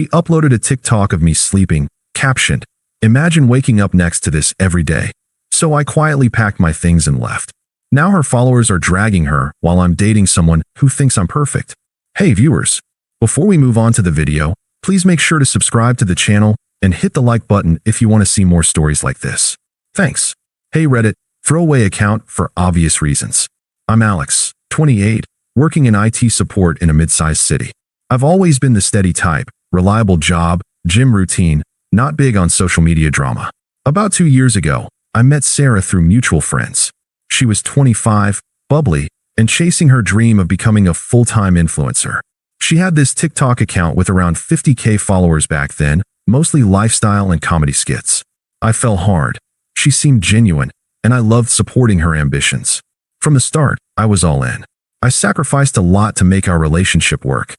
She uploaded a TikTok of me sleeping, captioned, "Imagine waking up next to this every day." So I quietly packed my things and left. Now her followers are dragging her while I'm dating someone who thinks I'm perfect. Hey viewers, before we move on to the video, please make sure to subscribe to the channel and hit the like button if you want to see more stories like this. Thanks. Hey Reddit, throwaway account for obvious reasons. I'm Alex, 28, working in IT support in a mid-sized city. I've always been the steady type, reliable job, gym routine, not big on social media drama. About 2 years ago, I met Sarah through mutual friends. She was 25, bubbly, and chasing her dream of becoming a full-time influencer. She had this TikTok account with around 50K followers back then, mostly lifestyle and comedy skits. I fell hard. She seemed genuine, and I loved supporting her ambitions. From the start, I was all in. I sacrificed a lot to make our relationship work.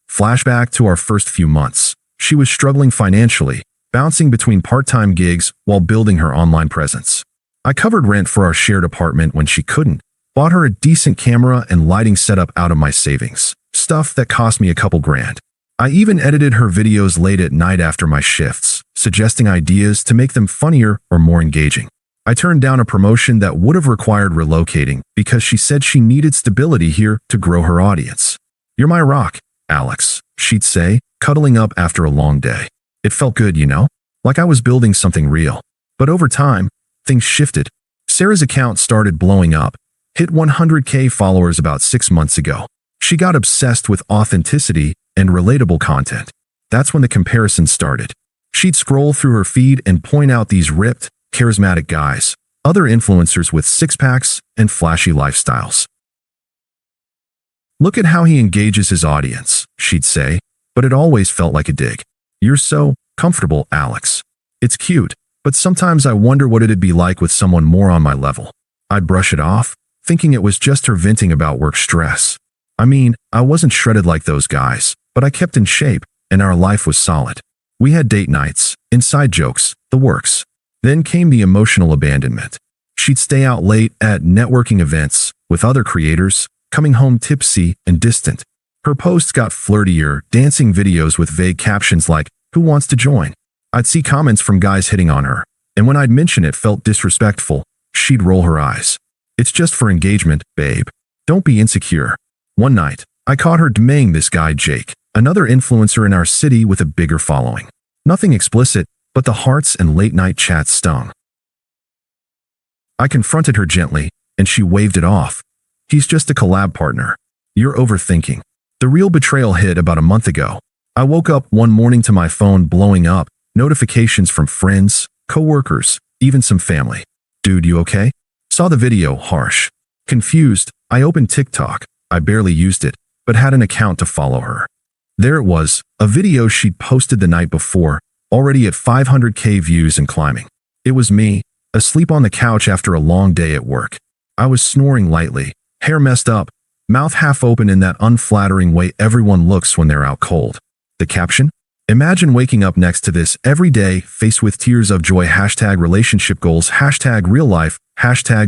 Flashback to our first few months. She was struggling financially, bouncing between part-time gigs while building her online presence. I covered rent for our shared apartment when she couldn't, bought her a decent camera and lighting setup out of my savings, stuff that cost me a couple grand. I even edited her videos late at night after my shifts, suggesting ideas to make them funnier or more engaging. I turned down a promotion that would have required relocating because she said she needed stability here to grow her audience. "You're my rock, Alex," she'd say, cuddling up after a long day. It felt good, you know, like I was building something real. But over time, things shifted. Sarah's account started blowing up, hit 100K followers about 6 months ago. She got obsessed with authenticity and relatable content. That's when the comparison started. She'd scroll through her feed and point out these ripped, charismatic guys, other influencers with six-packs and flashy lifestyles. "Look at how he engages his audience," she'd say, but it always felt like a dig. "You're so comfortable, Alex." It's cute, but sometimes I wonder what it'd be like with someone more on my level. I'd brush it off, thinking it was just her venting about work stress. I mean, I wasn't shredded like those guys, but I kept in shape, and our life was solid. We had date nights, inside jokes, the works. Then came the emotional abandonment. She'd stay out late at networking events with other creators, coming home tipsy and distant. Her posts got flirtier, dancing videos with vague captions like, "Who wants to join?" I'd see comments from guys hitting on her, and when I'd mention it felt disrespectful, she'd roll her eyes. "It's just for engagement, babe. Don't be insecure." One night, I caught her DMing this guy Jake, another influencer in our city with a bigger following. Nothing explicit, but the hearts and late-night chats stung. I confronted her gently, and she waved it off. "He's just a collab partner. You're overthinking." The real betrayal hit about a month ago. I woke up one morning to my phone blowing up, notifications from friends, coworkers, even some family. "Dude, you okay?" Saw the video, harsh. Confused, I opened TikTok. I barely used it, but had an account to follow her. There it was, a video she'd posted the night before, already at 500K views and climbing. It was me, asleep on the couch after a long day at work. I was snoring lightly, hair messed up, mouth half open in that unflattering way everyone looks when they're out cold. The caption? "Imagine waking up next to this every day, faced with tears of joy, #relationship goals, #real life,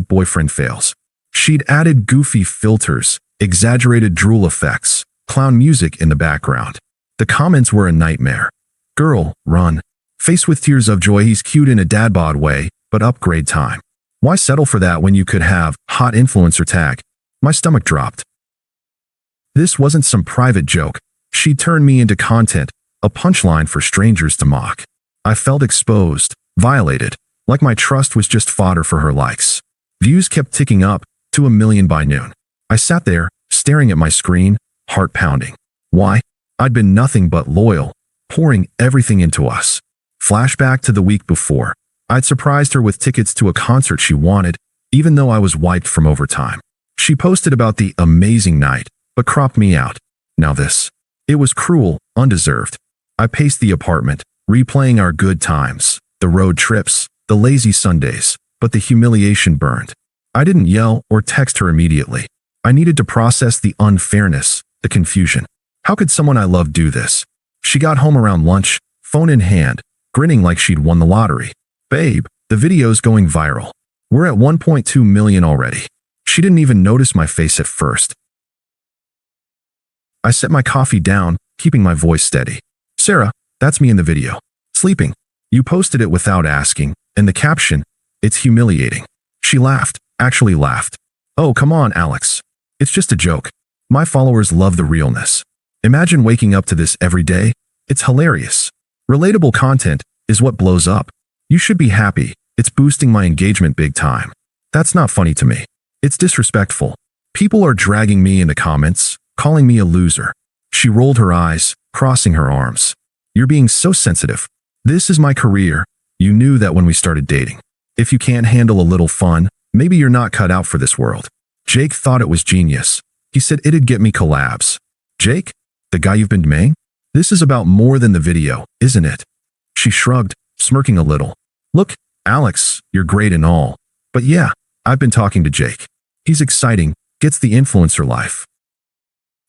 #boyfriend fails." She'd added goofy filters, exaggerated drool effects, clown music in the background. The comments were a nightmare. "Girl, run." "Face with tears of joy, he's cute in a dad bod way, but upgrade time." "Why settle for that when you could have hot influencer tag?" My stomach dropped. This wasn't some private joke. She turned me into content, a punchline for strangers to mock. I felt exposed, violated, like my trust was just fodder for her likes. Views kept ticking up, to 1 million by noon. I sat there, staring at my screen, heart pounding. Why? I'd been nothing but loyal, pouring everything into us. Flashback to the week before. I'd surprised her with tickets to a concert she wanted, even though I was wiped from overtime. She posted about the amazing night, but cropped me out. Now this. It was cruel, undeserved. I paced the apartment, replaying our good times, the road trips, the lazy Sundays, but the humiliation burned. I didn't yell or text her immediately. I needed to process the unfairness, the confusion. How could someone I loved do this? She got home around lunch, phone in hand, grinning like she'd won the lottery. "Babe, the video's going viral. We're at 1.2 million already." She didn't even notice my face at first. I set my coffee down, keeping my voice steady. Sarah, that's me in the video. Sleeping. You posted it without asking, and the caption, it's humiliating. She laughed, actually laughed. Oh, come on, Alex. It's just a joke. My followers love the realness. Imagine waking up to this every day. It's hilarious. Relatable content is what blows up. You should be happy. It's boosting my engagement big time. That's not funny to me. It's disrespectful. People are dragging me in the comments, calling me a loser. She rolled her eyes, crossing her arms. You're being so sensitive. This is my career. You knew that when we started dating. If you can't handle a little fun, maybe you're not cut out for this world. Jake thought it was genius. He said it'd get me collabs. Jake? The guy you've been DMing? This is about more than the video, isn't it? She shrugged, smirking a little. Look, Alex, you're great and all. But yeah, I've been talking to Jake. He's exciting, gets the influencer life.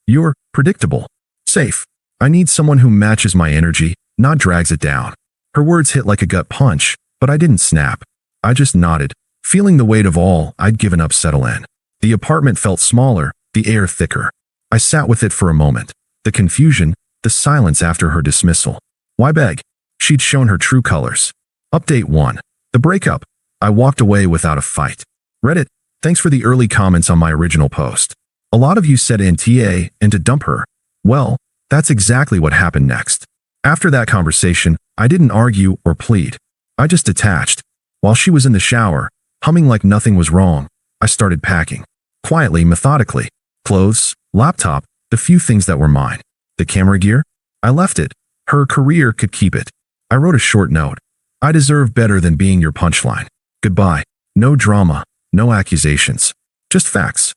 You're predictable. Safe. I need someone who matches my energy, not drags it down. Her words hit like a gut punch, but I didn't snap. I just nodded, feeling the weight of all I'd given up settle in. The apartment felt smaller, the air thicker. I sat with it for a moment. The confusion, the silence after her dismissal. Why beg? She'd shown her true colors. Update 1. The breakup. I walked away without a fight. Reddit, thanks for the early comments on my original post. A lot of you said NTA and to dump her. Well, that's exactly what happened next. After that conversation, I didn't argue or plead. I just detached. While she was in the shower, humming like nothing was wrong, I started packing. Quietly, methodically. Clothes, laptop, the few things that were mine. The camera gear? I left it. Her career could keep it. I wrote a short note. I deserve better than being your punchline. Goodbye. No drama, no accusations. Just facts.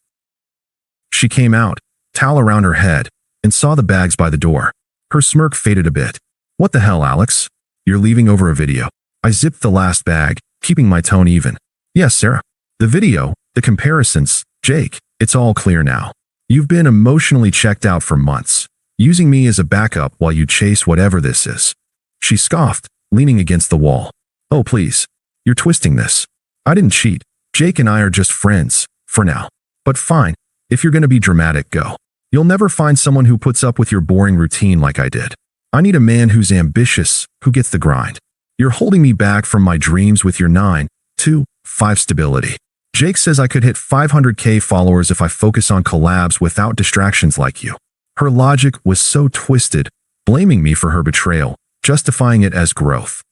She came out, towel around her head, and saw the bags by the door. Her smirk faded a bit. What the hell, Alex? You're leaving over a video. I zipped the last bag, keeping my tone even. Yes, Sarah. The video, the comparisons, Jake, it's all clear now. You've been emotionally checked out for months, using me as a backup while you chase whatever this is. She scoffed, leaning against the wall. Oh, please. You're twisting this. I didn't cheat. Jake and I are just friends, for now. But fine, if you're going to be dramatic, go. You'll never find someone who puts up with your boring routine like I did. I need a man who's ambitious, who gets the grind. You're holding me back from my dreams with your 9 to 5 stability. Jake says I could hit 500K followers if I focus on collabs without distractions like you. Her logic was so twisted, blaming me for her betrayal, justifying it as growth.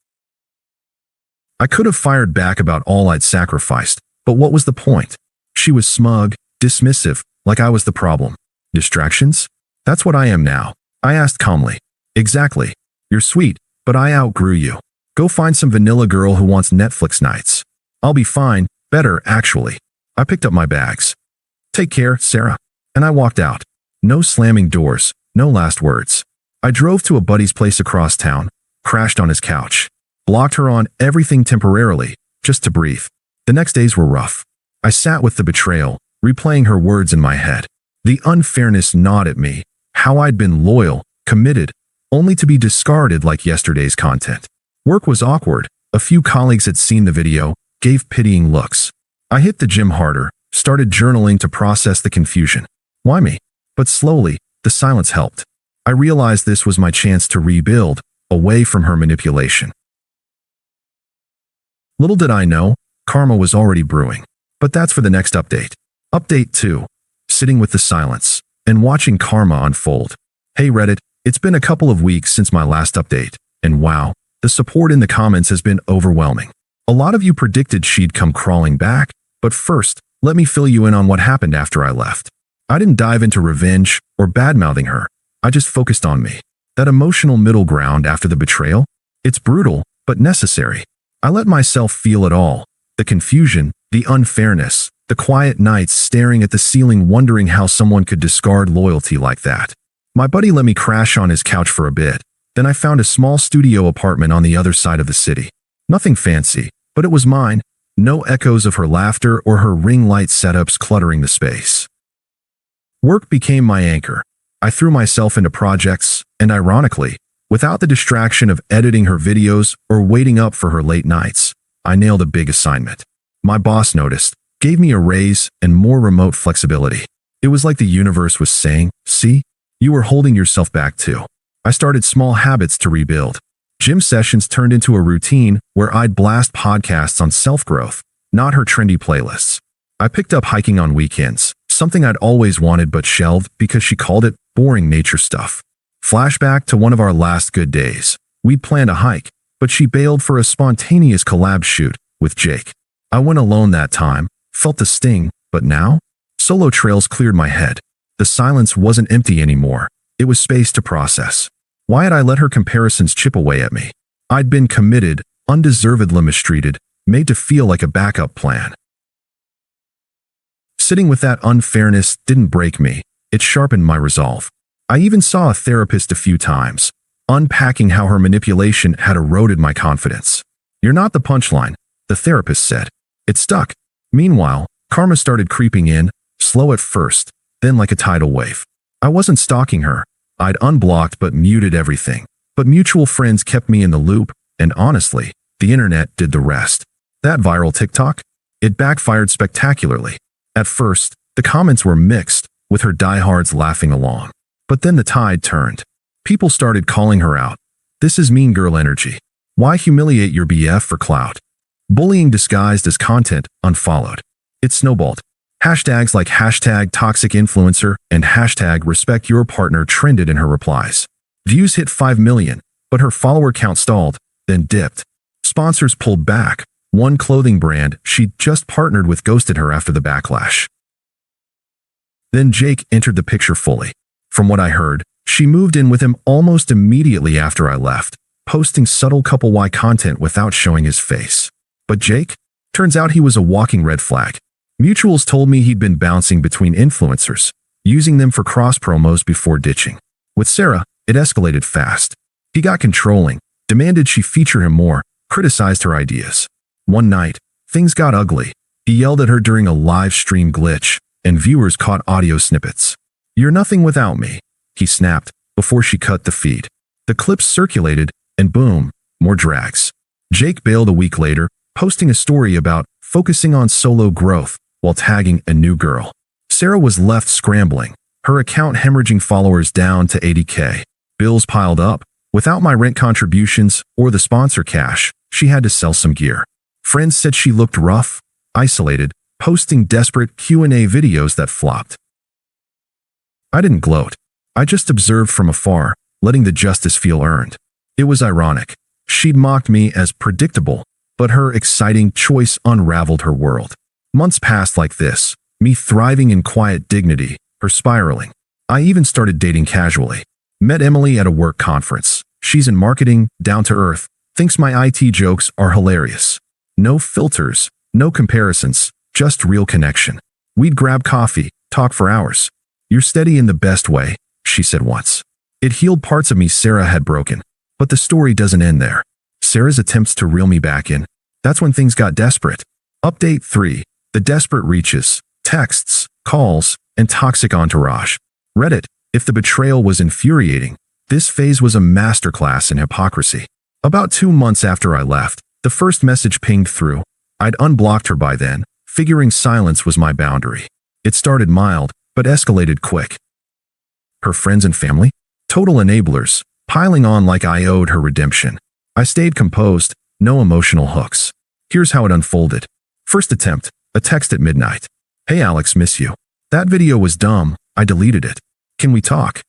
I could have fired back about all I'd sacrificed, but what was the point? She was smug, dismissive, like I was the problem. Distractions? That's what I am now. I asked calmly. Exactly. You're sweet, but I outgrew you. Go find some vanilla girl who wants Netflix nights. I'll be fine, better actually. I picked up my bags. Take care, Sarah. And I walked out. No slamming doors, no last words. I drove to a buddy's place across town, crashed on his couch, blocked her on everything temporarily, just to breathe. The next days were rough. I sat with the betrayal, replaying her words in my head. The unfairness gnawed at me, how I'd been loyal, committed, only to be discarded like yesterday's content. Work was awkward. A few colleagues had seen the video, gave pitying looks. I hit the gym harder, started journaling to process the confusion. Why me? But slowly, the silence helped. I realized this was my chance to rebuild, away from her manipulation. Little did I know, karma was already brewing. But that's for the next update. Update 2. Sitting with the silence, and watching karma unfold. Hey Reddit, it's been a couple of weeks since my last update, and wow, the support in the comments has been overwhelming. A lot of you predicted she'd come crawling back, but first, let me fill you in on what happened after I left. I didn't dive into revenge or bad-mouthing her. I just focused on me. That emotional middle ground after the betrayal? It's brutal, but necessary. I let myself feel it all. The confusion, the unfairness, the quiet nights staring at the ceiling wondering how someone could discard loyalty like that. My buddy let me crash on his couch for a bit. Then I found a small studio apartment on the other side of the city. Nothing fancy, but it was mine. No echoes of her laughter or her ring light setups cluttering the space. Work became my anchor. I threw myself into projects, and ironically, without the distraction of editing her videos or waiting up for her late nights, I nailed a big assignment. My boss noticed, gave me a raise and more remote flexibility. It was like the universe was saying, see, You were holding yourself back too. I started small habits to rebuild. Gym sessions turned into a routine where I'd blast podcasts on self-growth, not her trendy playlists. I picked up hiking on weekends, something I'd always wanted but shelved because she called it boring nature stuff. Flashback to one of our last good days. We'd planned a hike, but she bailed for a spontaneous collab shoot with Jake. I went alone that time, felt the sting, but now? Solo trails cleared my head. The silence wasn't empty anymore. It was space to process. Why had I let her comparisons chip away at me? I'd been committed, undeservedly mistreated, made to feel like a backup plan. Sitting with that unfairness didn't break me. It sharpened my resolve. I even saw a therapist a few times, unpacking how her manipulation had eroded my confidence. "You're not the punchline," the therapist said. It stuck. Meanwhile, karma started creeping in, slow at first, then like a tidal wave. I wasn't stalking her. I'd unblocked but muted everything. But mutual friends kept me in the loop, and honestly, the internet did the rest. That viral TikTok? It backfired spectacularly. At first, the comments were mixed, with her diehards laughing along. But then the tide turned. People started calling her out. "This is mean girl energy. Why humiliate your BF for clout?" Bullying disguised as content unfollowed. It snowballed. Hashtags like hashtag toxic influencer and hashtag respect your partner trended in her replies. Views hit 5 million, but her follower count stalled, then dipped. Sponsors pulled back. One clothing brand she'd just partnered with ghosted her after the backlash. Then Jake entered the picture fully. From what I heard, she moved in with him almost immediately after I left, posting subtle couple-wide content without showing his face. But Jake? Turns out he was a walking red flag. Mutuals told me he'd been bouncing between influencers, using them for cross-promos before ditching. With Sarah, it escalated fast. He got controlling, demanded she feature him more, criticized her ideas. One night, things got ugly. He yelled at her during a live stream glitch, and viewers caught audio snippets. "You're nothing without me," he snapped, before she cut the feed. The clips circulated, and boom, more drags. Jake bailed a week later, posting a story about focusing on solo growth, while tagging a new girl. Sarah was left scrambling, her account hemorrhaging followers down to 80K. Bills piled up. Without my rent contributions or the sponsor cash, she had to sell some gear. Friends said she looked rough, isolated, posting desperate Q&A videos that flopped. I didn't gloat. I just observed from afar, letting the justice feel earned. It was ironic. She'd mocked me as predictable, but her exciting choice unraveled her world. Months passed like this, me thriving in quiet dignity, her spiraling. I even started dating casually. Met Emily at a work conference. She's in marketing, down to earth, thinks my IT jokes are hilarious. No filters, no comparisons, just real connection. We'd grab coffee, talk for hours. "You're steady in the best way," she said once. It healed parts of me Sarah had broken. But the story doesn't end there. Sarah's attempts to reel me back in. That's when things got desperate. Update 3. The desperate reaches, texts, calls, and toxic entourage. Reddit. If the betrayal was infuriating, this phase was a masterclass in hypocrisy. About 2 months after I left, the first message pinged through. I'd unblocked her by then, figuring silence was my boundary. It started mild, but escalated quick. Her friends and family? Total enablers, piling on like I owed her redemption. I stayed composed, no emotional hooks. Here's how it unfolded. First attempt, a text at midnight. "Hey Alex, miss you. That video was dumb, I deleted it. Can we talk?"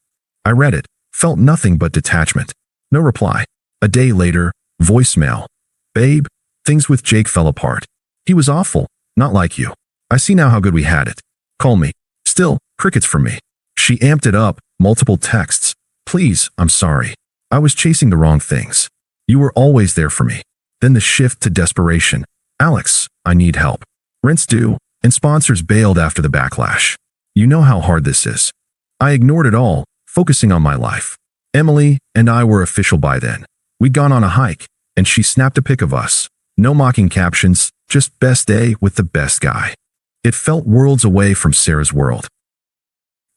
I read it, felt nothing but detachment. No reply. A day later, voicemail. "Babe, things with Jake fell apart. He was awful, not like you. I see now how good we had it. Call me." Still, crickets from me. She amped it up, multiple texts. "Please, I'm sorry. I was chasing the wrong things. You were always there for me." Then the shift to desperation. "Alex, I need help. Rent's due, and sponsors bailed after the backlash. You know how hard this is." I ignored it all, focusing on my life. Emily and I were official by then. We'd gone on a hike, and she snapped a pic of us. No mocking captions, just best day with the best guy. It felt worlds away from Sarah's world.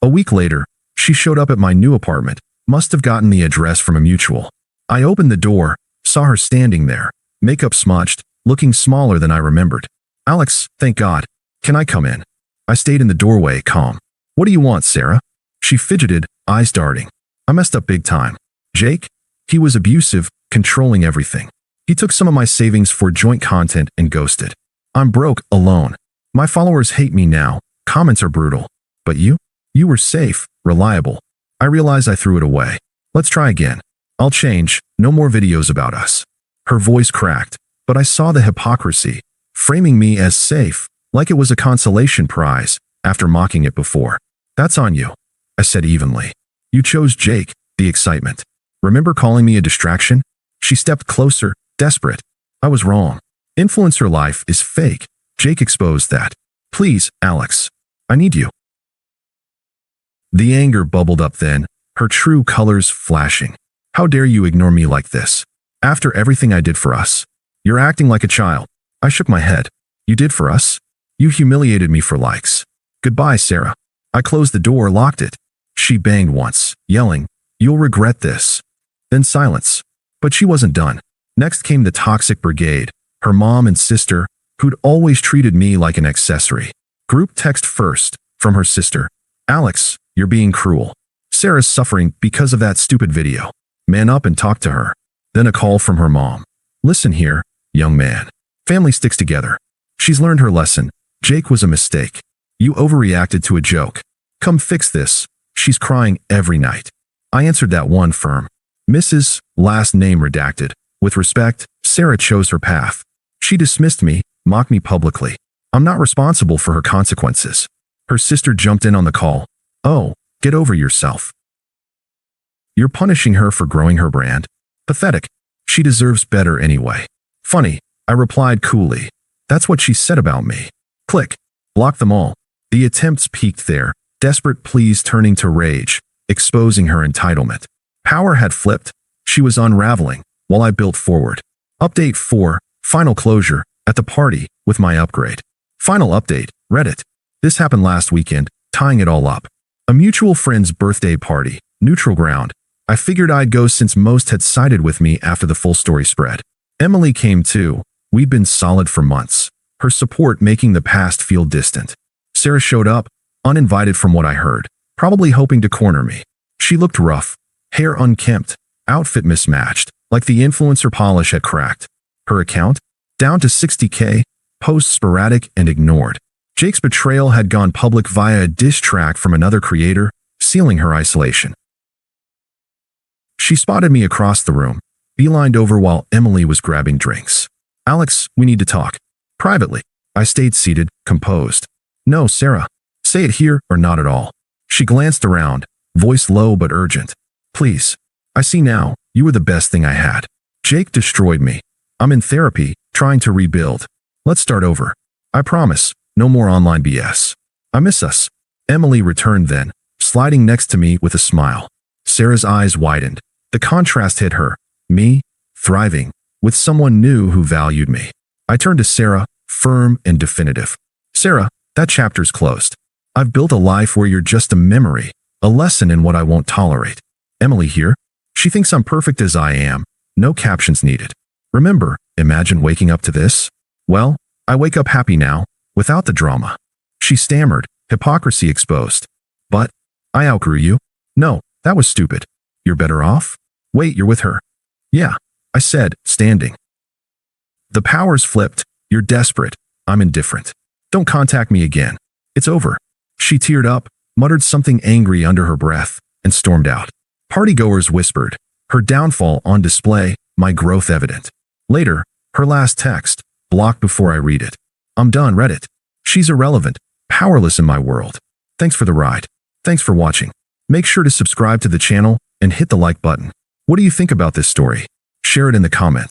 A week later, she showed up at my new apartment, must have gotten the address from a mutual. I opened the door, saw her standing there, makeup smudged, looking smaller than I remembered. "Alex, thank God. Can I come in?" I stayed in the doorway, calm. "What do you want, Sarah?" She fidgeted, eyes darting. I messed up big time. Jake? He was abusive, controlling everything. He took some of my savings for joint content and ghosted. I'm broke, alone. My followers hate me now. Comments are brutal. But you? You were safe, reliable. I realize I threw it away. Let's try again. I'll change. No more videos about us. Her voice cracked, but I saw the hypocrisy, framing me as safe, like it was a consolation prize, after mocking it before. That's on you, I said evenly. You chose Jake, the excitement. Remember calling me a distraction? She stepped closer, desperate. I was wrong. Influencer life is fake. Jake exposed that. Please, Alex. I need you. The anger bubbled up then, her true colors flashing. How dare you ignore me like this? After everything I did for us. You're acting like a child. I shook my head. You did for us? You humiliated me for likes. Goodbye, Sarah. I closed the door, locked it. She banged once, yelling, "You'll regret this." Then silence. But she wasn't done. Next came the toxic brigade, her mom and sister, who'd always treated me like an accessory. Group text first, from her sister. Alex, you're being cruel. Sarah's suffering because of that stupid video. Man up and talk to her. Then a call from her mom. Listen here, young man. Family sticks together. She's learned her lesson. Jake was a mistake. You overreacted to a joke. Come fix this. She's crying every night. I answered that one firm. Mrs. Last name redacted. With respect, Sarah chose her path. She dismissed me, mocked me publicly. I'm not responsible for her consequences. Her sister jumped in on the call. Oh, get over yourself. You're punishing her for growing her brand? Pathetic. She deserves better anyway. Funny, I replied coolly. That's what she said about me. Click. Block them all. The attempts peaked there, desperate pleas turning to rage, exposing her entitlement. Power had flipped. She was unraveling, while I built forward. Update 4, final closure, at the party, with my upgrade. Final update, Reddit. This happened last weekend, tying it all up. A mutual friend's birthday party, neutral ground. I figured I'd go since most had sided with me after the full story spread. Emily came too. We'd been solid for months, her support making the past feel distant. Sarah showed up, uninvited from what I heard, probably hoping to corner me. She looked rough, hair unkempt, outfit mismatched, like the influencer polish had cracked. Her account? Down to 60K, posts sporadic and ignored. Jake's betrayal had gone public via a diss track from another creator, sealing her isolation. She spotted me across the room, beelined over while Emily was grabbing drinks. Alex, we need to talk. Privately. I stayed seated, composed. No, Sarah. Say it here or not at all. She glanced around, voice low but urgent. Please. I see now, you were the best thing I had. Jake destroyed me. I'm in therapy, trying to rebuild. Let's start over. I promise, no more online BS. I miss us. Emily returned then, sliding next to me with a smile. Sarah's eyes widened. The contrast hit her. Me, thriving, with someone new who valued me. I turned to Sarah, firm and definitive. Sarah, that chapter's closed. I've built a life where you're just a memory, a lesson in what I won't tolerate. Emily here? She thinks I'm perfect as I am. No captions needed. Remember, imagine waking up to this? Well, I wake up happy now, without the drama. She stammered, hypocrisy exposed. But, I outgrew you. No, that was stupid. You're better off? Wait, you're with her. Yeah, I said, standing. The powers flipped. You're desperate. I'm indifferent. Don't contact me again. It's over. She teared up, muttered something angry under her breath, and stormed out. Partygoers whispered, her downfall on display, my growth evident. Later, her last text, blocked before I read it. I'm done, Reddit. She's irrelevant, powerless in my world. Thanks for the ride. Thanks for watching. Make sure to subscribe to the channel and hit the like button. What do you think about this story? Share it in the comments.